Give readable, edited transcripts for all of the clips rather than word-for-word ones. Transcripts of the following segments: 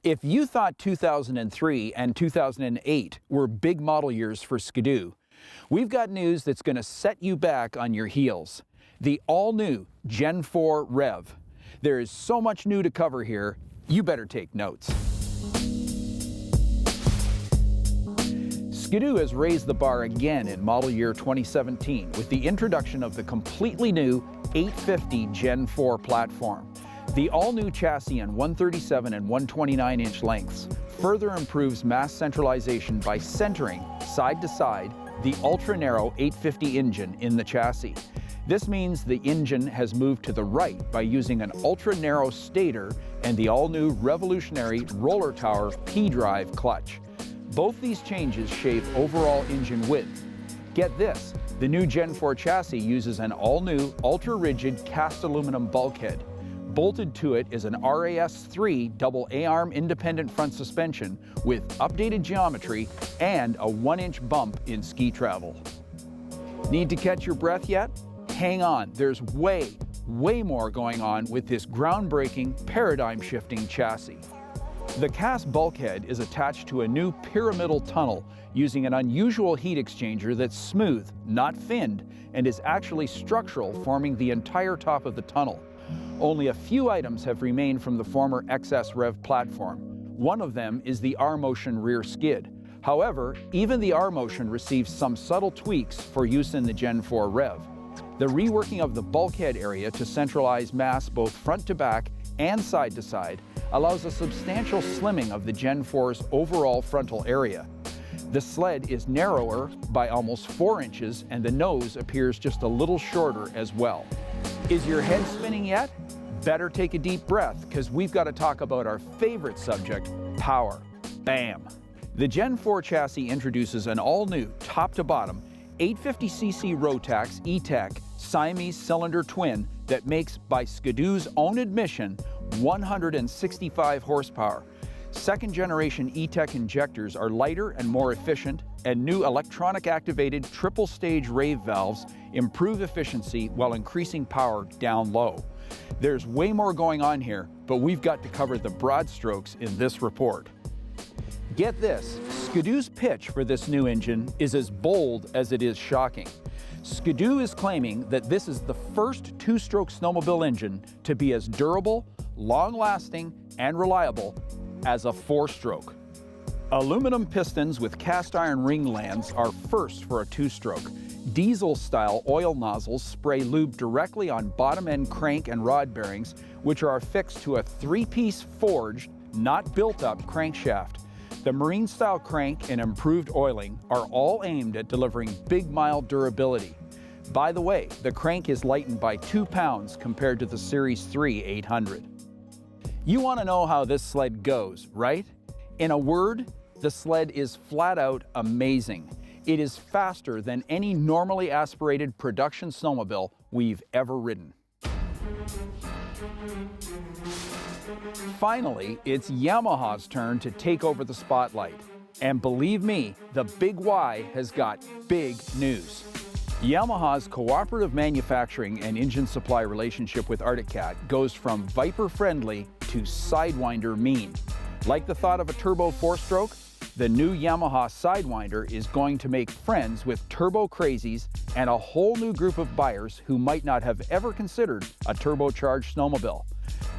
If you thought 2003 and 2008 were big model years for Ski-Doo, we've got news that's going to set you back on your heels. The all-new Gen 4 Rev. There is so much new to cover here, you better take notes. Ski-Doo has raised the bar again in model year 2017 with the introduction of the completely new 850 Gen 4 platform. The all-new chassis in 137 and 129-inch lengths further improves mass centralization by centering, side to side, the ultra-narrow 850 engine in the chassis. This means the engine has moved to the right by using an ultra-narrow stator and the all-new revolutionary roller tower P-drive clutch. Both these changes shave overall engine width. Get this, the new Gen 4 chassis uses an all-new ultra-rigid cast aluminum bulkhead. Bolted to it is an RAS3 double A-arm independent front suspension with updated geometry and a 1-inch bump in ski travel. Need to catch your breath yet? Hang on, there's way more going on with this groundbreaking, paradigm-shifting chassis. The cast bulkhead is attached to a new pyramidal tunnel using an unusual heat exchanger that's smooth, not finned, and is actually structural, forming the entire top of the tunnel. Only a few items have remained from the former XS Rev platform. One of them is the R-Motion rear skid. However, even the R-Motion receives some subtle tweaks for use in the Gen 4 Rev. The reworking of the bulkhead area to centralize mass both front to back and side to side allows a substantial slimming of the Gen 4's overall frontal area. The sled is narrower by almost 4 inches and the nose appears just a little shorter as well. Is your head spinning yet? Better take a deep breath because we've got to talk about our favorite subject, power. Bam! The Gen 4 chassis introduces an all-new, top-to-bottom, 850cc Rotax e-tec Siamese cylinder twin that makes, by Ski-Doo's own admission, 165 horsepower. Second-generation e-tec injectors are lighter and more efficient, and new electronic-activated triple-stage rave valves improve efficiency while increasing power down low. There's way more going on here, but we've got to cover the broad strokes in this report. Get this, Ski-Doo's pitch for this new engine is as bold as it is shocking. Ski-Doo is claiming that this is the first two-stroke snowmobile engine to be as durable, long-lasting, and reliable as a four-stroke. Aluminum pistons with cast iron ring lands are first for a two-stroke. Diesel-style oil nozzles spray lube directly on bottom-end crank and rod bearings, which are affixed to a three-piece forged, not built-up crankshaft. The marine-style crank and improved oiling are all aimed at delivering big mile durability. By the way, the crank is lightened by 2 pounds compared to the Series 3 800. You want to know how this sled goes, right? In a word, the sled is flat out amazing. It is faster than any normally aspirated production snowmobile we've ever ridden. Finally, it's Yamaha's turn to take over the spotlight. And believe me, the Big Y has got big news. Yamaha's cooperative manufacturing and engine supply relationship with Arctic Cat goes from Viper-friendly to Sidewinder mean. Like the thought of a turbo four-stroke, the new Yamaha Sidewinder is going to make friends with turbo crazies and a whole new group of buyers who might not have ever considered a turbocharged snowmobile.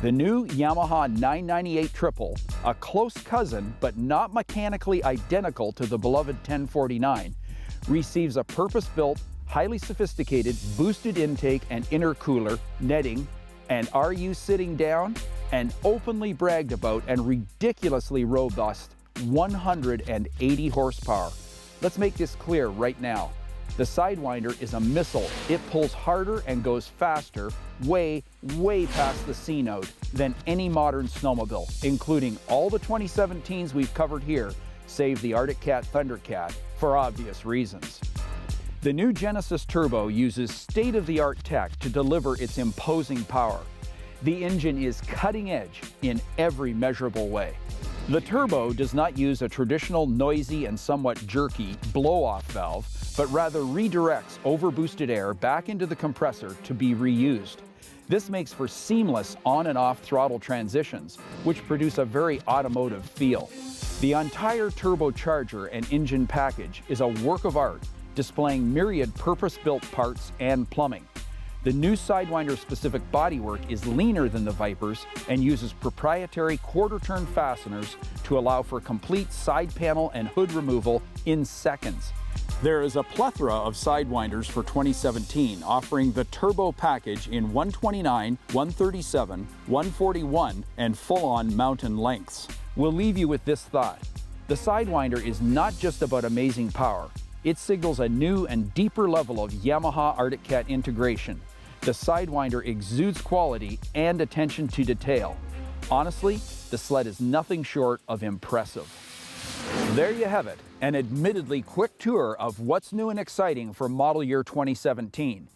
The new Yamaha 998 Triple, a close cousin but not mechanically identical to the beloved 1049, receives a purpose-built, highly sophisticated boosted intake and intercooler, netting, and are you sitting down? An openly bragged about and ridiculously robust 180 horsepower. Let's make this clear right now. The Sidewinder is a missile. It pulls harder and goes faster, way past the C note than any modern snowmobile, including all the 2017s we've covered here, save the Arctic Cat Thundercat, for obvious reasons. The new Genesis Turbo uses state-of-the-art tech to deliver its imposing power. The engine is cutting edge in every measurable way. The Turbo does not use a traditional noisy and somewhat jerky blow-off valve, but rather redirects overboosted air back into the compressor to be reused. This makes for seamless on and off throttle transitions, which produce a very automotive feel. The entire turbocharger and engine package is a work of art, displaying myriad purpose-built parts and plumbing. The new Sidewinder-specific bodywork is leaner than the Viper's and uses proprietary quarter-turn fasteners to allow for complete side panel and hood removal in seconds. There is a plethora of Sidewinders for 2017, offering the turbo package in 129, 137, 141, and full-on mountain lengths. We'll leave you with this thought. The Sidewinder is not just about amazing power. It signals a new and deeper level of Yamaha Arctic Cat integration. The Sidewinder exudes quality and attention to detail. Honestly, the sled is nothing short of impressive. There you have it, an admittedly quick tour of what's new and exciting for model year 2017.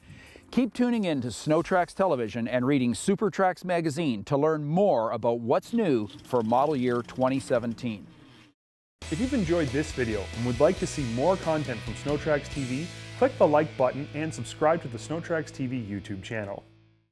Keep tuning in to SnowTrax Television and reading SuperTrax magazine to learn more about what's new for model year 2017. If you've enjoyed this video and would like to see more content from SnowTrax TV, click the like button and subscribe to the SnowTrax TV YouTube channel.